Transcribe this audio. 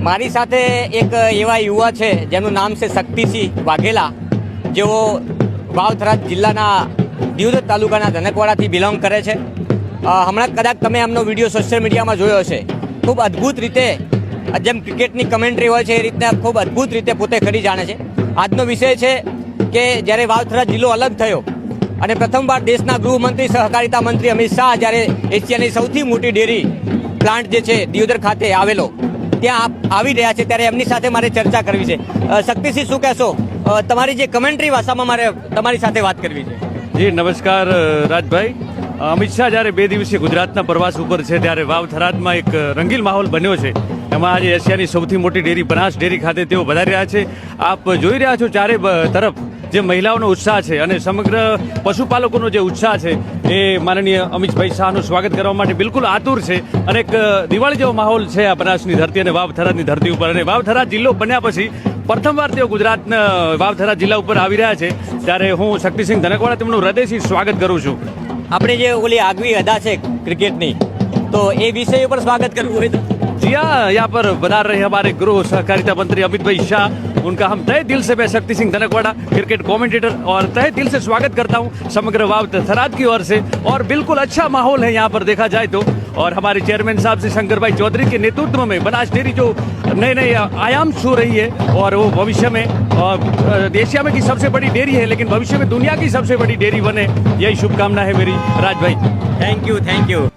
મારી સાથે એક એવા યુવા છે જેનું નામ છે શક્તિસિંહ વાઘેલા, જેઓ વાવ-થરાદ જિલ્લાના દિયોદર તાલુકાના ધનકવાડાથી બિલોંગ કરે છે. હમણાં કદાચ તમે એમનો વિડીયો સોશિયલ મીડિયામાં જોયો હશે. ખૂબ અદ્ભુત રીતે જેમ ક્રિકેટની કમેન્ટ્રી હોય છે એ રીતના ખૂબ અદ્ભુત રીતે પોતે ખરી જાણે છે. આજનો વિષય છે કે જ્યારે વાવ-થરાદ જિલ્લો અલગ થયો અને પ્રથમવાર દેશના ગૃહમંત્રી સહકારિતા મંત્રી અમિત શાહ જ્યારે એશિયાની સૌથી મોટી ડેરી પ્લાન્ટ જે છે દિયોદર ખાતે આવેલો ત્યાં આવી રહ્યા છે, ત્યારે એમની સાથે મારે ચર્ચા કરવી છે. શક્તિસિંહ, શું કહેશો? તમારી જે કમેન્ટ્રી ભાષામાં મારે તમારી સાથે વાત કરવી છે. જી નમસ્કાર રાજભાઈ. અમિત શાહ જ્યારે 2 દિવસીય ગુજરાતના પ્રવાસ ઉપર છે ત્યારે વાવ-થરાદમાં એક રંગીન માહોલ બન્યો છે. એમાં આજે એશિયાની સૌથી મોટી ડેરી બનાસ ડેરી ખાતે તેઓ વધારી રહ્યા છે. આપ જોઈ રહ્યા છો ચારે તરફ જે મહિલાઓનો ઉત્સાહ છે અને સમગ્ર પશુપાલકોનો જે ઉત્સાહ છે એ માનનીય અમિતભાઈ શાહનું સ્વાગત કરવા માટે બિલકુલ આતુર છે. અને એક દિવાળી જેવો માહોલ છે આ બનાસની ધરતી અને વાવ-થરાદની ધરતી ઉપર. અને વાવ-થરાદ જિલ્લો બન્યા પછી પ્રથમવાર તેઓ ગુજરાતના વાવ-થરાદ જિલ્લા ઉપર આવી રહ્યા છે, ત્યારે હું શક્તિસિંહ ધનકવાડા તેમનું હૃદયથી સ્વાગત કરું છું. આપણે જે ઓલી આગવી અદા છે ક્રિકેટની, તો એ વિષય ઉપર સ્વાગત કરવું હોય તો जी हाँ, यहाँ पर बना रहे हमारे गृह सहकारिता मंत्री अमित भाई शाह. उनका हम तहे दिल से, मैं शक्ति सिंह धनकवाड़ा क्रिकेट कमेंटेटर, और तहे दिल से स्वागत करता हूँ समग्र वाव-थराद की ओर से. और बिल्कुल अच्छा माहौल है यहाँ पर देखा जाए तो. और हमारे चेयरमैन साहब से शंकर भाई चौधरी के नेतृत्व में बनास डेयरी जो नए नए आयाम छू रही है, और वो भविष्य में एशिया में की सबसे बड़ी डेयरी है, लेकिन भविष्य में दुनिया की सबसे बड़ी डेयरी बने, यही शुभकामना है मेरी राज भाई. Thank you.